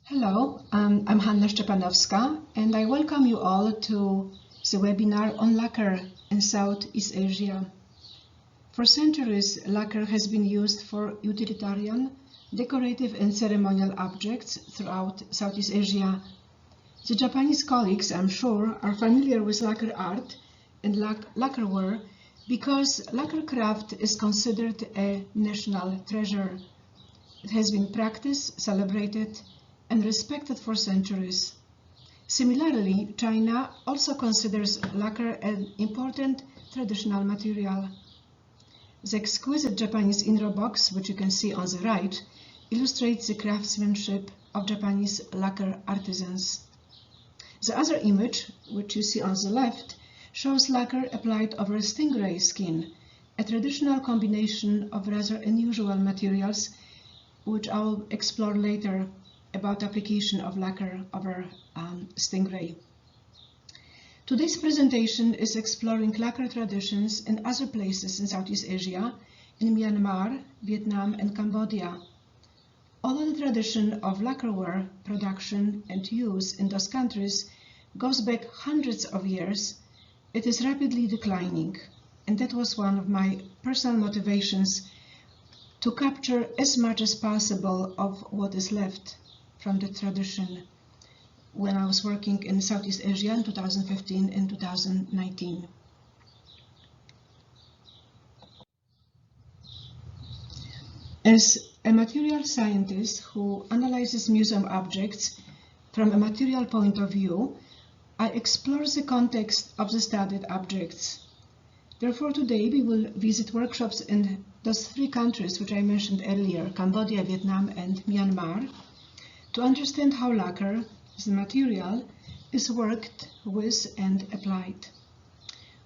Hello, I'm Hanna Szczepanowska, and I welcome you all to the webinar on lacquer in Southeast Asia. For centuries, lacquer has been used for utilitarian, decorative and ceremonial objects throughout Southeast Asia. The Japanese colleagues, I'm sure, are familiar with lacquer art and lacquerware because lacquer craft is considered a national treasure. It has been practiced, celebrated, and respected for centuries. Similarly, China also considers lacquer an important traditional material. The exquisite Japanese inro box, which you can see on the right, illustrates the craftsmanship of Japanese lacquer artisans. The other image, which you see on the left, shows lacquer applied over stingray skin, a traditional combination of rather unusual materials, which I'll explore later about application of lacquer over stingray. Today's presentation is exploring lacquer traditions in other places in Southeast Asia, in Myanmar, Vietnam, and Cambodia. Although the tradition of lacquerware production and use in those countries goes back hundreds of years, it is rapidly declining, and that was one of my personal motivations to capture as much as possible of what is left from the tradition when I was working in Southeast Asia in 2015 and 2019. As a material scientist who analyzes museum objects from a material point of view, I explore the context of the studied objects. Therefore, today we will visit workshops in those three countries which I mentioned earlier, Cambodia, Vietnam, and Myanmar, to understand how lacquer, the material, is worked with and applied.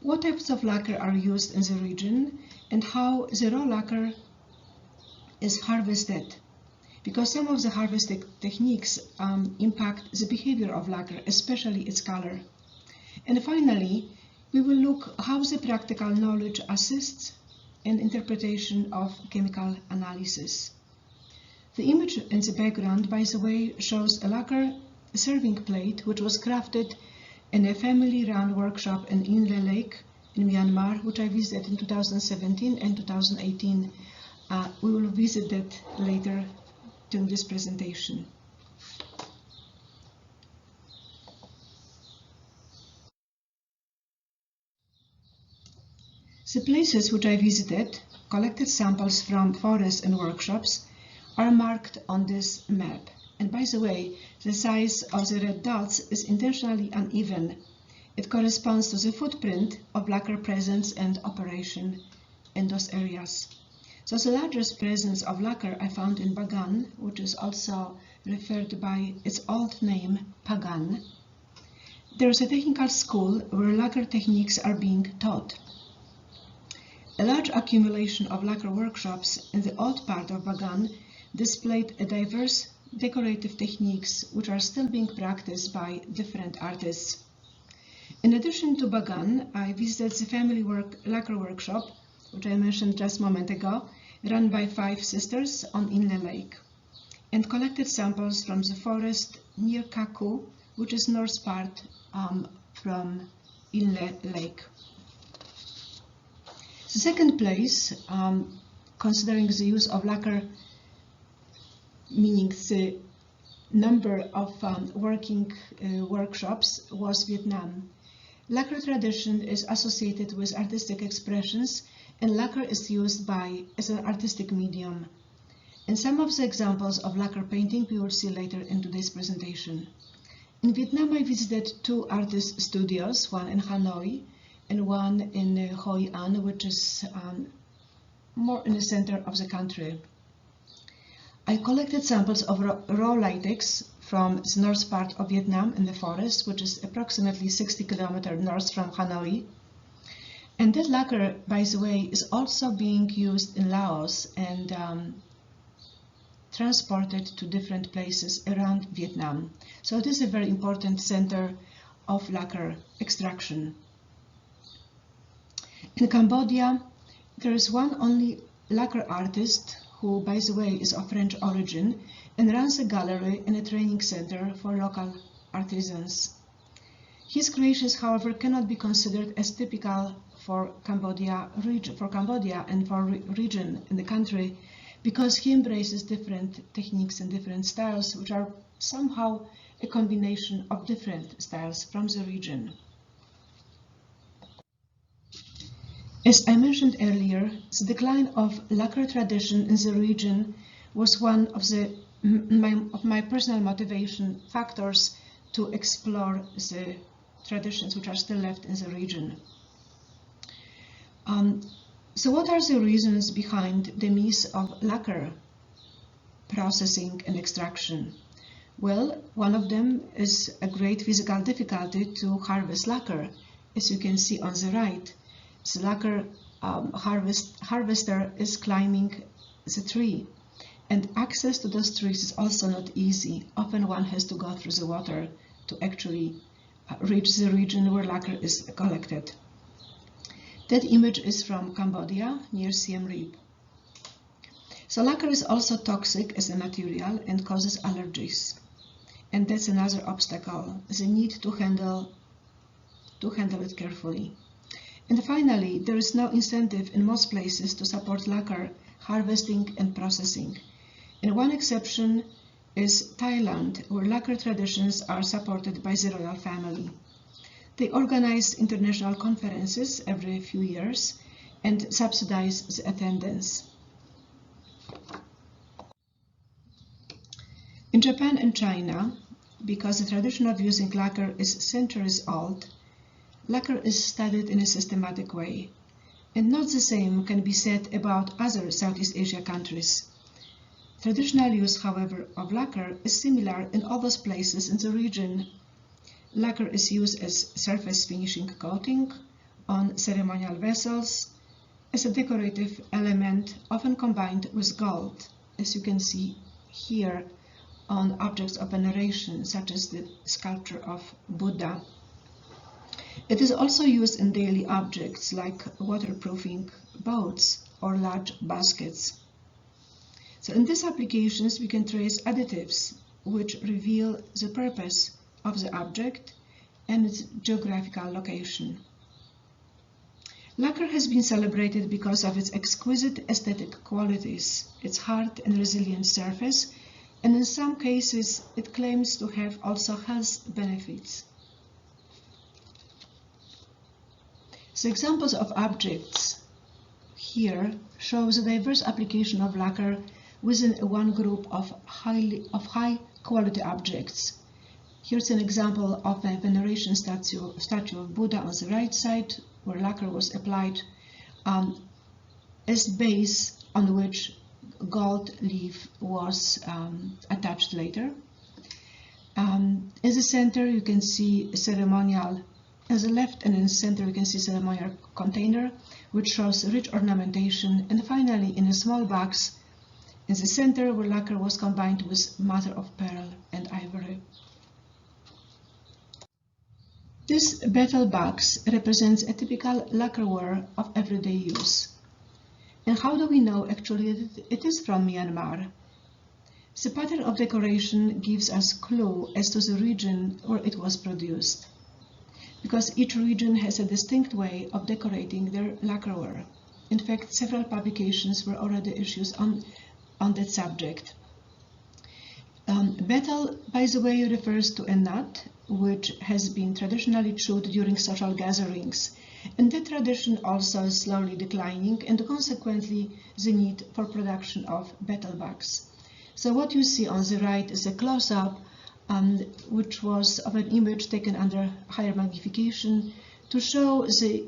What types of lacquer are used in the region and how the raw lacquer is harvested, because some of the harvesting techniques impact the behavior of lacquer, especially its color. And finally, we will look how the practical knowledge assists in interpretation of chemical analysis. The image in the background, by the way, shows a lacquer serving plate which was crafted in a family-run workshop in Inle Lake in Myanmar, which I visited in 2017 and 2018. We will visit that later during this presentation. The places which I visited, collected samples from forests and workshops, are marked on this map. And by the way, the size of the red dots is intentionally uneven. It corresponds to the footprint of lacquer presence and operation in those areas. So the largest presence of lacquer I found in Bagan, which is also referred by its old name, Pagan. There is a technical school where lacquer techniques are being taught. A large accumulation of lacquer workshops in the old part of Bagan displayed a diverse decorative techniques which are still being practiced by different artists. In addition to Bagan, I visited the family lacquer workshop, which I mentioned just a moment ago, run by 5 sisters on Inle Lake, and collected samples from the forest near Kaku, which is north part from Inle Lake. The second place, considering the use of lacquer, meaning the number of working workshops, was Vietnam. Lacquer tradition is associated with artistic expressions, and lacquer is used as an artistic medium. And some of the examples of lacquer painting we will see later in today's presentation. In Vietnam, I visited 2 artist studios, one in Hanoi and one in Hoi An, which is more in the center of the country. I collected samples of raw latex from the north part of Vietnam in the forest, which is approximately 60 kilometers north from Hanoi. And that lacquer, by the way, is also being used in Laos and transported to different places around Vietnam. So it is a very important center of lacquer extraction. In Cambodia, there is one only lacquer artist who, by the way, is of French origin and runs a gallery and a training center for local artisans. His creations, however, cannot be considered as typical for Cambodia and for region in the country, because he embraces different techniques and different styles, which are somehow a combination of different styles from the region. As I mentioned earlier, the decline of lacquer tradition in the region was one of my personal motivation factors to explore the traditions which are still left in the region. So what are the reasons behind the myth of lacquer processing and extraction? Well, one of them is a great physical difficulty to harvest lacquer. As you can see on the right, the lacquer harvester is climbing the tree, and access to those trees is also not easy. Often one has to go through the water to actually reach the region where lacquer is collected. That image is from Cambodia, near Siem Reap. So lacquer is also toxic as a material and causes allergies. And that's another obstacle, the need to handle it carefully. And finally, there is no incentive in most places to support lacquer harvesting and processing. And one exception is Thailand, where lacquer traditions are supported by the royal family. They organize international conferences every few years and subsidize the attendance. In Japan and China, because the tradition of using lacquer is centuries old, lacquer is studied in a systematic way, and not the same can be said about other Southeast Asia countries. Traditional use, however, of lacquer is similar in all those places in the region. Lacquer is used as surface finishing coating on ceremonial vessels, as a decorative element often combined with gold, as you can see here on objects of veneration, such as the sculpture of Buddha. It is also used in daily objects like waterproofing boats or large baskets. So in these applications, we can trace additives which reveal the purpose of the object and its geographical location. Lacquer has been celebrated because of its exquisite aesthetic qualities, its hard and resilient surface, and in some cases it claims to have also health benefits. So examples of objects here show the diverse application of lacquer within one group of high quality objects. Here's an example of a veneration statue of Buddha on the right side, where lacquer was applied as base on which gold leaf was attached later. In the center you can see a ceremonial, in the left and in the center you can see a ceremonial container which shows rich ornamentation, and finally in a small box in the center where lacquer was combined with mother of pearl and ivory. This betel box represents a typical lacquerware of everyday use. And how do we know actually that it is from Myanmar? The pattern of decoration gives us clue as to the region where it was produced, because each region has a distinct way of decorating their lacquerware. In fact, several publications were already issued on that subject. Betel, by the way, refers to a nut which has been traditionally chewed during social gatherings, and that tradition also is slowly declining, and consequently the need for production of betel bugs. So what you see on the right is a close-up which was of an image taken under higher magnification to show the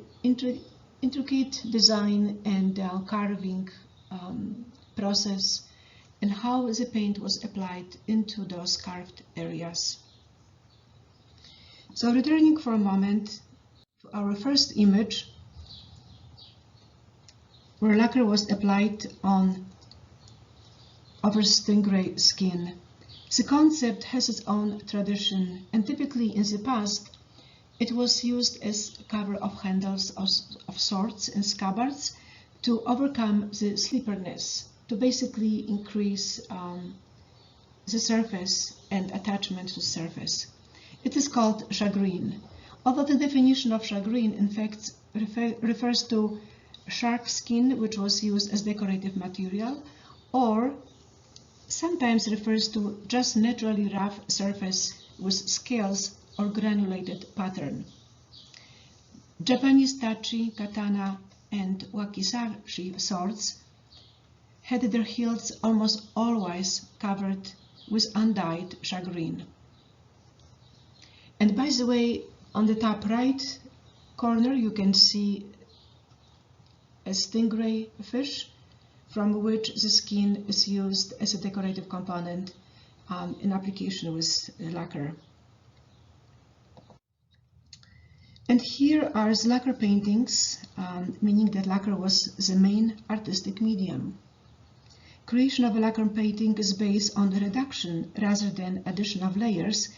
intricate design and carving process and how the paint was applied into those carved areas. So returning for a moment to our first image, where lacquer was applied on over stingray skin. The concept has its own tradition, and typically in the past it was used as cover of handles of swords and scabbards to overcome the slipperiness to basically increase the surface and attachment to the surface. It is called shagreen, although the definition of shagreen in fact refers to shark skin which was used as decorative material, or sometimes refers to just naturally rough surface with scales or granulated pattern. Japanese tachi, katana, and wakizashi swords had their hilts almost always covered with undyed shagreen. And by the way, on the top right corner you can see a stingray fish from which the skin is used as a decorative component in application with lacquer. And here are the lacquer paintings, meaning that lacquer was the main artistic medium. Creation of a lacquer painting is based on reduction rather than addition of layers,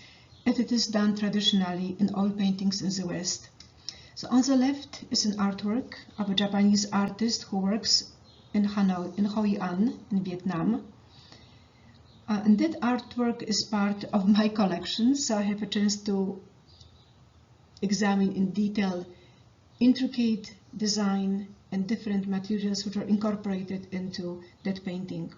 as it is done traditionally in oil paintings in the West. So on the left is an artwork of a Japanese artist who works in Hanoi, in Hoi An, in Vietnam. And that artwork is part of my collection, so I have a chance to examine in detail intricate design and different materials which are incorporated into that painting.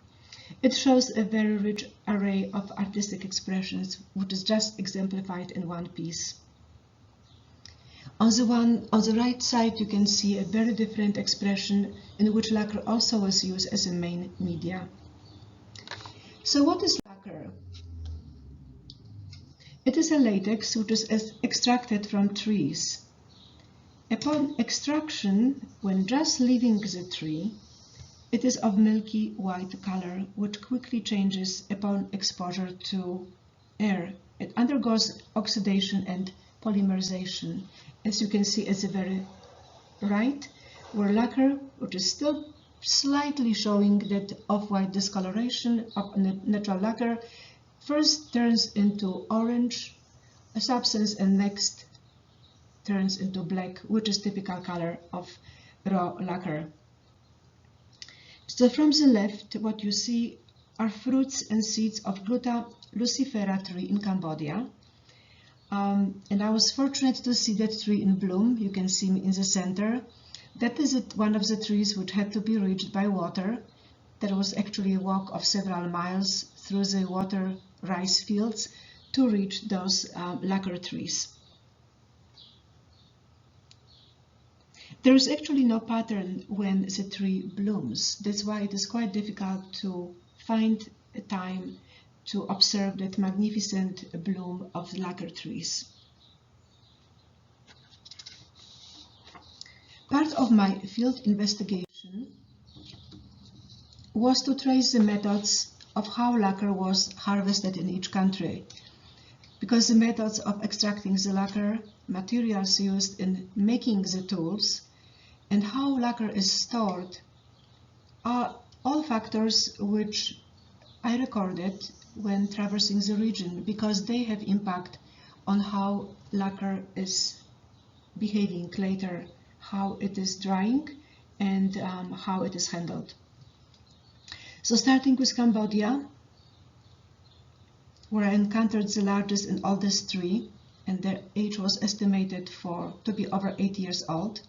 It shows a very rich array of artistic expressions, which is just exemplified in one piece. On the right side, you can see a very different expression in which lacquer also was used as a main media. So what is lacquer? It is a latex which is extracted from trees. Upon extraction, when just leaving the tree, it is of milky white color, which quickly changes upon exposure to air. It undergoes oxidation and polymerization, as you can see at the very right, where lacquer, which is still slightly showing that off-white discoloration of natural lacquer, first turns into orange, a substance, and next turns into black, which is typical color of raw lacquer. So from the left, what you see are fruits and seeds of Gluta lucifera tree in Cambodia. And I was fortunate to see that tree in bloom. You can see me in the center. That is one of the trees which had to be reached by water. There was actually a walk of several miles through the water rice fields to reach those lacquer trees. There is actually no pattern when the tree blooms. That's why it is quite difficult to find a time to observe that magnificent bloom of the lacquer trees. Part of my field investigation was to trace the methods of how lacquer was harvested in each country, because the methods of extracting the lacquer, materials used in making the tools, and how lacquer is stored are all factors which I recorded when traversing the region, because they have impact on how lacquer is behaving later, how it is drying, and how it is handled. So starting with Cambodia, where I encountered the largest and oldest tree, and their age was estimated to be over 8 years old.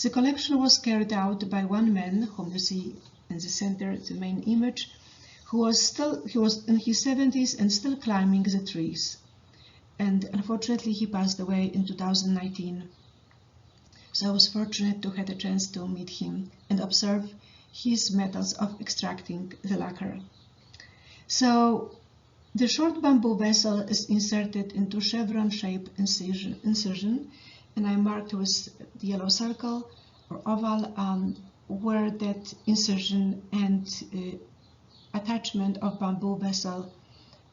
The collection was carried out by one man, whom you see in the center, the main image, he was in his 70s and still climbing the trees. And unfortunately, he passed away in 2019. So I was fortunate to have a chance to meet him and observe his methods of extracting the lacquer. So the short bamboo vessel is inserted into chevron-shaped incision, and I marked with the yellow circle or oval where that incision and attachment of bamboo vessel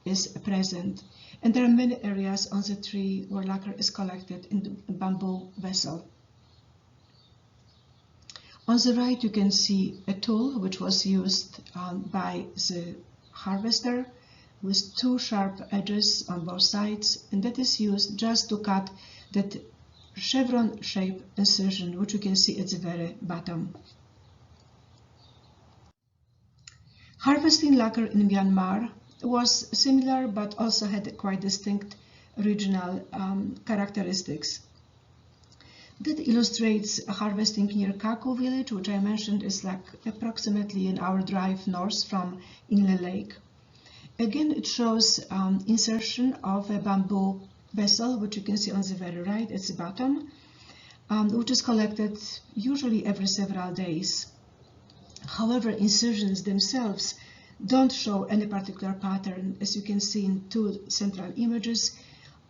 is present. And there are many areas on the tree where lacquer is collected in the bamboo vessel. On the right, you can see a tool which was used by the harvester with two sharp edges on both sides, and that is used just to cut that chevron-shaped incision, which you can see at the very bottom. Harvesting lacquer in Myanmar was similar but also had quite distinct regional characteristics. That illustrates harvesting near Kaku village, which I mentioned is like approximately an hour drive north from Inle Lake. Again, it shows insertion of a bamboo vessel, which you can see on the very right at the bottom, which is collected usually every several days. However, incisions themselves don't show any particular pattern. As you can see in two central images,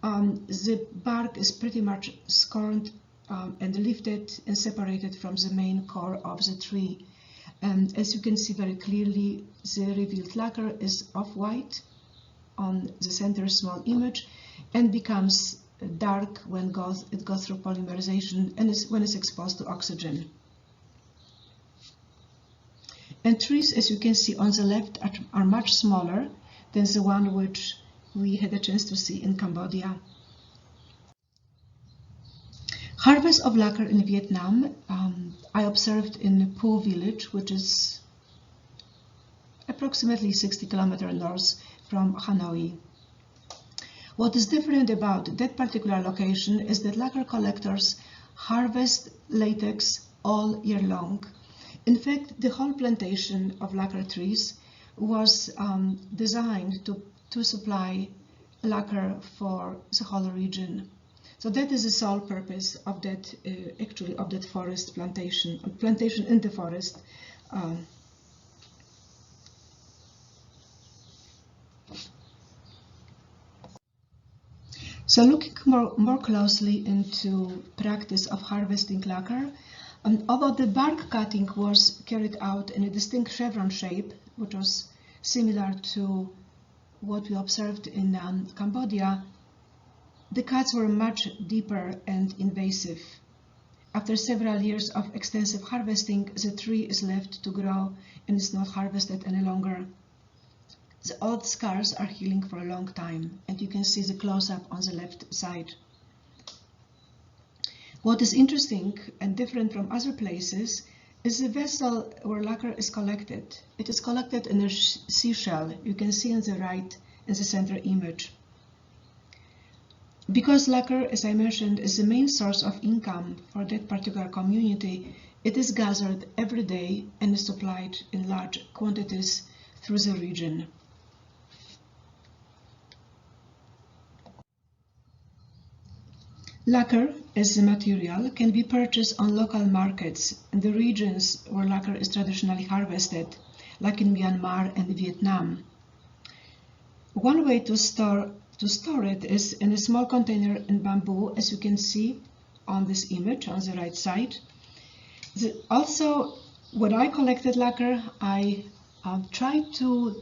the bark is pretty much scorned and lifted and separated from the main core of the tree. And as you can see very clearly, the revealed lacquer is off-white on the center small image and becomes dark when it goes through polymerization and when it's exposed to oxygen. And trees, as you can see on the left, are much smaller than the one which we had a chance to see in Cambodia. Harvest of lacquer in Vietnam, I observed in Po village, which is approximately 60 kilometers north from Hanoi. What is different about that particular location is that lacquer collectors harvest latex all year long. In fact, the whole plantation of lacquer trees was designed to supply lacquer for the whole region. So that is the sole purpose of that, actually, of that forest plantation in the forest. So looking more closely into practice of harvesting lacquer, although the bark cutting was carried out in a distinct chevron shape, which was similar to what we observed in Cambodia, the cuts were much deeper and invasive. After several years of extensive harvesting, the tree is left to grow and is not harvested any longer. The old scars are healing for a long time, and you can see the close-up on the left side. What is interesting and different from other places is the vessel where lacquer is collected. It is collected in a seashell. You can see on the right in the center image. Because lacquer, as I mentioned, is the main source of income for that particular community, it is gathered every day and is supplied in large quantities through the region. Lacquer as a material can be purchased on local markets in the regions where lacquer is traditionally harvested, like in Myanmar and Vietnam. One way to store it is in a small container in bamboo, as you can see on this image on the right side. Also, when I collected lacquer, I tried to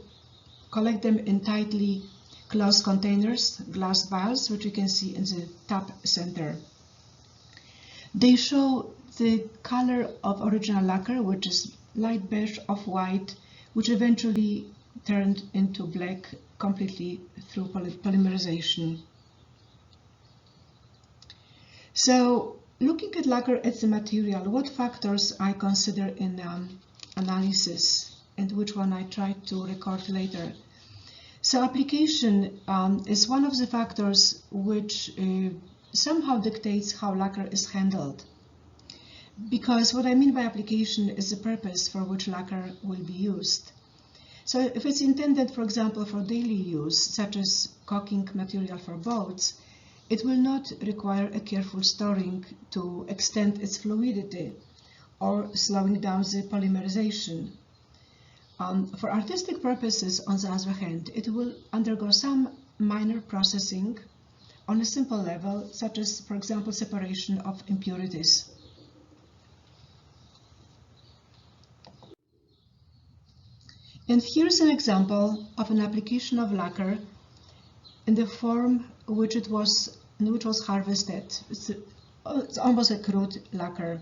collect them in tightly closed containers, glass vials, which you can see in the top center. They show the color of original lacquer, which is light beige off-white, which eventually turned into black completely through polymerization. So, looking at lacquer as a material, what factors I consider in analysis and which one I try to record later. So application is one of the factors which somehow dictates how lacquer is handled. Because what I mean by application is the purpose for which lacquer will be used. So if it's intended, for example, for daily use, such as caulking material for boats, it will not require a careful storing to extend its fluidity or slowing down the polymerization. For artistic purposes, on the other hand, it will undergo some minor processing on a simple level, such as, for example, separation of impurities. And here's an example of an application of lacquer in the form in which it was harvested. It's almost a crude lacquer.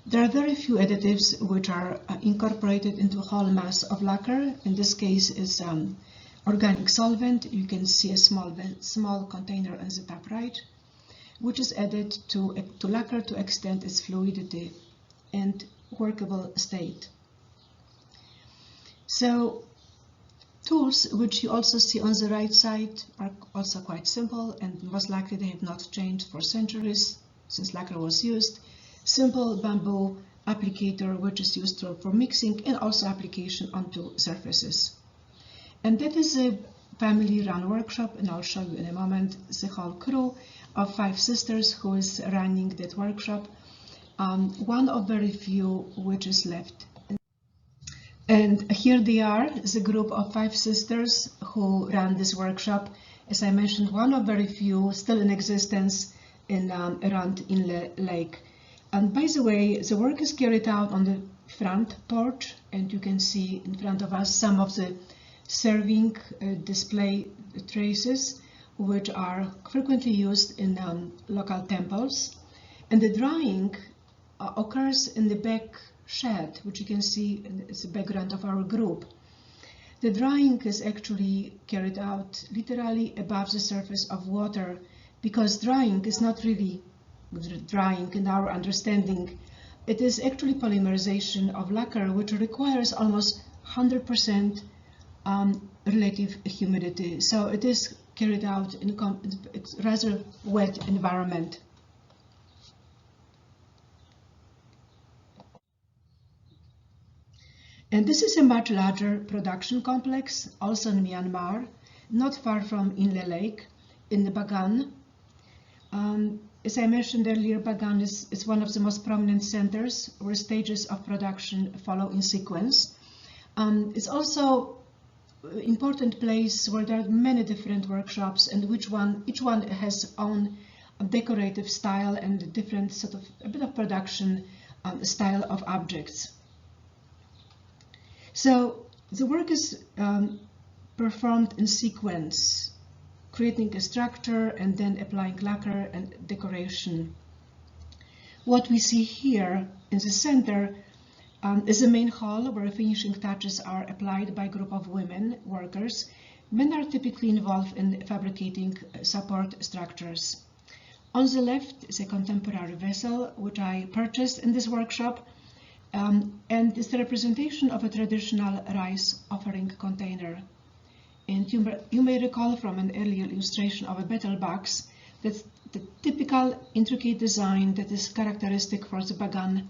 There are very few additives which are incorporated into the whole mass of lacquer. In this case, is organic solvent. You can see a small container on the top right, which is added to lacquer to extend its fluidity and workable state. So tools, which you also see on the right side, are also quite simple, and most likely they have not changed for centuries since lacquer was used. Simple bamboo applicator, which is used for mixing and also application onto surfaces. And that is a family-run workshop, and I'll show you in a moment the whole crew of 5 sisters who is running that workshop. One of very few which is left. And here they are, the group of 5 sisters who ran this workshop. As I mentioned, one of very few still in existence in around Inle Lake. And by the way, the work is carried out on the front porch, and you can see in front of us some of the serving display traces, which are frequently used in local temples. And the drying occurs in the back shed, which you can see is the background of our group. The drying is actually carried out literally above the surface of water, because drying is not really drying in our understanding. It is actually polymerization of lacquer, which requires almost 100% relative humidity. So it is carried out in a rather wet environment. And this is a much larger production complex, also in Myanmar, not far from Inle Lake, in the Bagan. As I mentioned earlier, Bagan is one of the most prominent centers where stages of production follow in sequence. It's also an important place where there are many different workshops, and each one has its own decorative style and different sort of a bit of production style of objects. So the work is performed in sequence, creating a structure and then applying lacquer and decoration. What we see here in the center is a main hall where finishing touches are applied by a group of women workers. Men are typically involved in fabricating support structures. On the left is a contemporary vessel which I purchased in this workshop, and it's the representation of a traditional rice offering container. And you may recall from an earlier illustration of a betel box that's the typical intricate design that is characteristic for the Bagan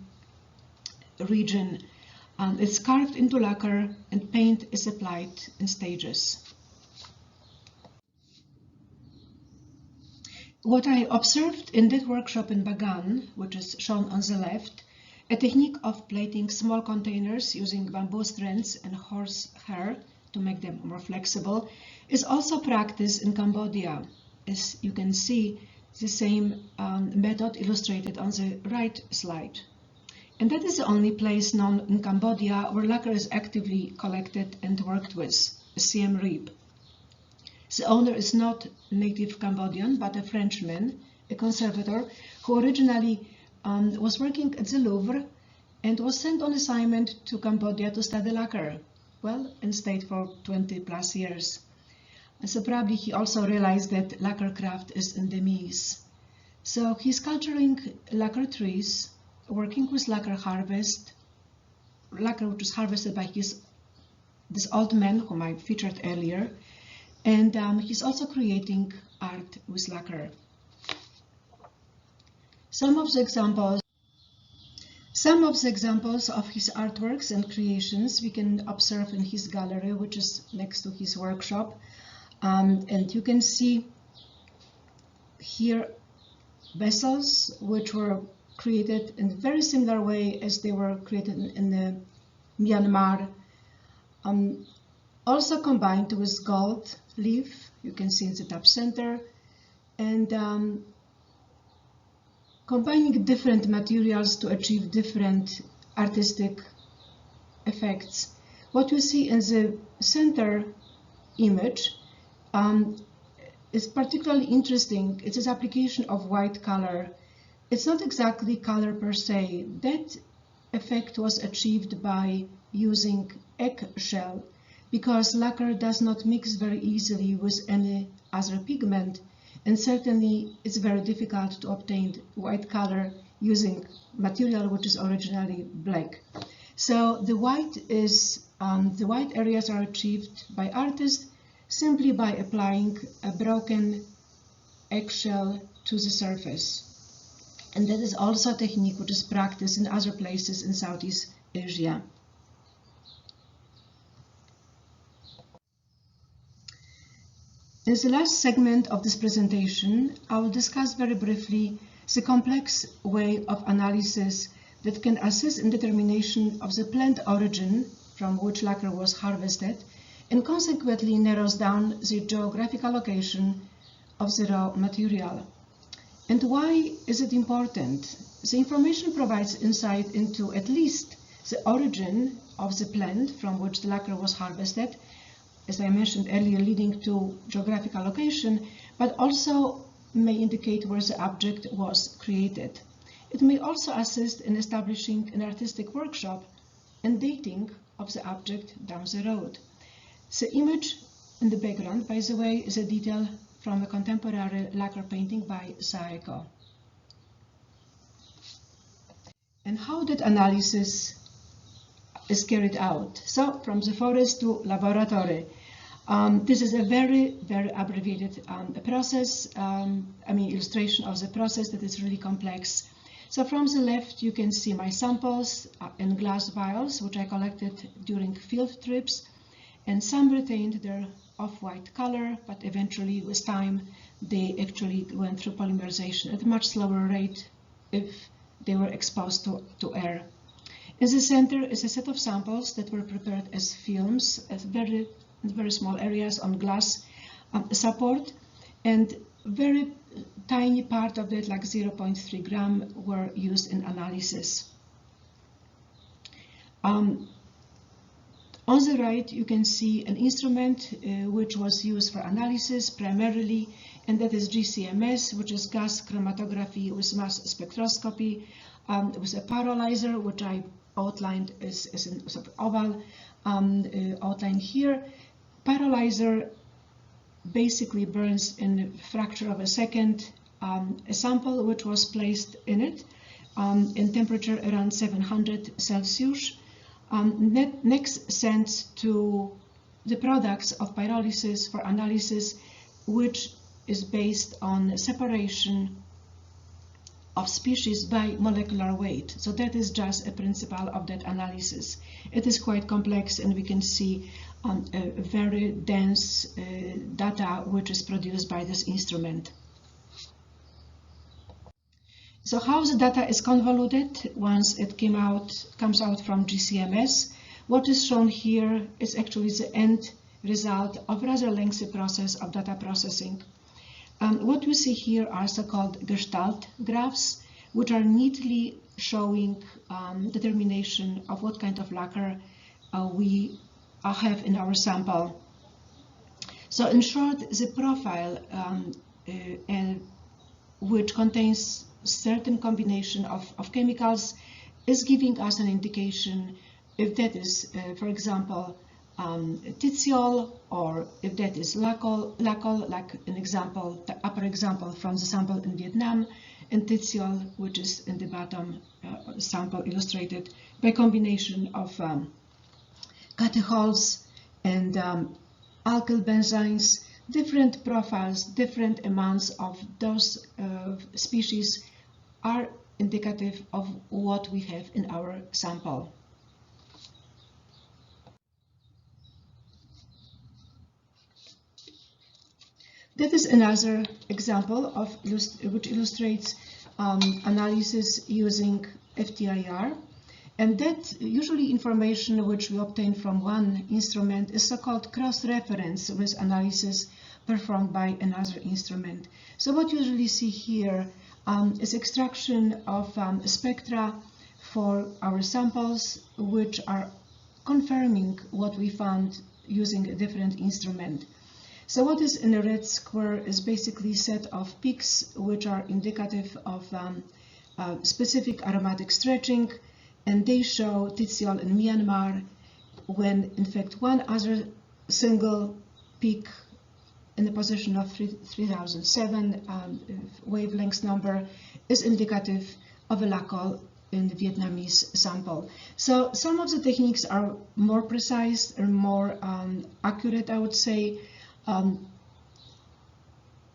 region. It's carved into lacquer and paint is applied in stages. What I observed in that workshop in Bagan, which is shown on the left, a technique of plating small containers using bamboo strands and horse hair to make them more flexible, is also practiced in Cambodia. As you can see, the same method illustrated on the right slide. And that is the only place known in Cambodia where lacquer is actively collected and worked with, Siem Reap. The owner is not native Cambodian, but a Frenchman, a conservator, who originally was working at the Louvre and was sent on assignment to Cambodia to study lacquer, and stayed for 20 plus years. So probably he also realized that lacquer craft is in the Mise. So he's culturing lacquer trees, working with lacquer harvest, lacquer which is harvested by this old man whom I featured earlier, and he's also creating art with lacquer. Some of the examples of his artworks and creations we can observe in his gallery, which is next to his workshop. And you can see here vessels which were created in a very similar way as they were created in the Myanmar, also combined with gold leaf, you can see in the top center, and combining different materials to achieve different artistic effects. What you see in the center image is particularly interesting. It's his application of white color. It's not exactly color per se. That effect was achieved by using eggshell, because lacquer does not mix very easily with any other pigment, and certainly it's very difficult to obtain white color using material which is originally black. So the white is The white areas are achieved by artists simply by applying a broken eggshell to the surface. And that is also a technique which is practiced in other places in Southeast Asia. In the last segment of this presentation, I will discuss very briefly the complex way of analysis that can assist in determination of the plant origin from which lacquer was harvested, and consequently narrows down the geographical location of the raw material. And why is it important? The information provides insight into at least the origin of the plant from which the lacquer was harvested, as I mentioned earlier, leading to geographical location, but also may indicate where the object was created. It may also assist in establishing an artistic workshop and dating of the object down the road. The image in the background, by the way, is a detail from a contemporary lacquer painting by Saeko. And how that analysis is carried out? So, from the forest to laboratory. This is a very, very abbreviated process, illustration of the process that is really complex. So from the left, you can see my samples in glass vials, which I collected during field trips, and some retained their off-white color, but eventually with time, they actually went through polymerization at a much slower rate if they were exposed to air. In the center is a set of samples that were prepared as films, as very small areas on glass support, and very tiny part of it, like 0.3 gram, were used in analysis. On the right, you can see an instrument which was used for analysis primarily, and that is GCMS, which is gas chromatography with mass spectroscopy, with a pyrolyzer, which I outlined as in sort of oval outline here. Pyrolyzer basically burns in a fraction of a second a sample which was placed in it in temperature around 700 Celsius. Next sent to the products of pyrolysis for analysis, which is based on separation of species by molecular weight. So that is just a principle of that analysis. It is quite complex, and we can see a very dense data which is produced by this instrument. So how the data is convoluted once it comes out from GCMS? What is shown here is actually the end result of a rather lengthy process of data processing. What you see here are so-called Gestalt graphs, which are neatly showing determination of what kind of lacquer we have in our sample. So in short, the profile which contains certain combination of chemicals is giving us an indication if that is, for example, titiol, or if that is lacquer, like an example, the upper example from the sample in Vietnam, and titiol, which is in the bottom sample illustrated by combination of catechols and alkyl benzynes. Different profiles, different amounts of those species are indicative of what we have in our sample. That is another example of which illustrates analysis using FTIR, and that usually information which we obtain from one instrument is so-called cross-reference with analysis performed by another instrument. So what you usually see here is extraction of spectra for our samples, which are confirming what we found using a different instrument. So what is in a red square is basically a set of peaks which are indicative of specific aromatic stretching, and they show titiol in Myanmar, when in fact one other single peak in the position of 3007 wavelength number is indicative of a in the Vietnamese sample. So some of the techniques are more precise or more accurate, I would say.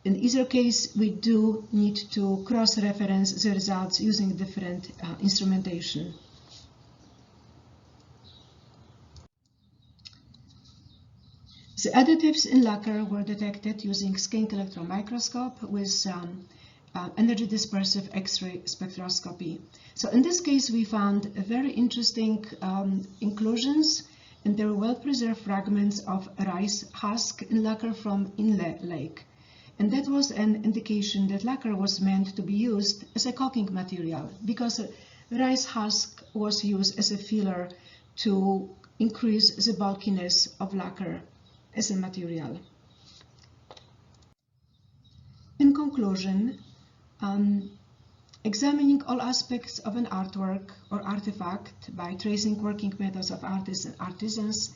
In either case, we do need to cross-reference the results using different instrumentation. The additives in lacquer were detected using skin electron microscope with energy dispersive X-ray spectroscopy. So in this case, we found very interesting inclusions, and there were well-preserved fragments of rice husk in lacquer from Inle Lake. And that was an indication that lacquer was meant to be used as a caulking material, because rice husk was used as a filler to increase the bulkiness of lacquer as a material. In conclusion, examining all aspects of an artwork or artifact by tracing working methods of artists and artisans,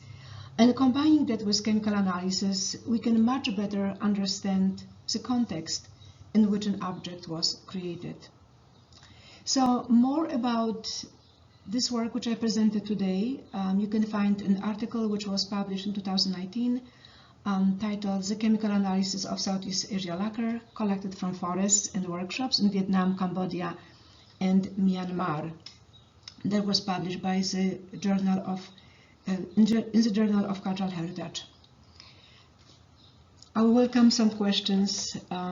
and combining that with chemical analysis, we can much better understand the context in which an object was created. So more about this work which I presented today, you can find an article which was published in 2019 titled The Chemical Analysis of Southeast Asia Lacquer, collected from forests and workshops in Vietnam, Cambodia, and Myanmar. That was published by the Journal of in the Journal of Cultural Heritage. I will welcome some questions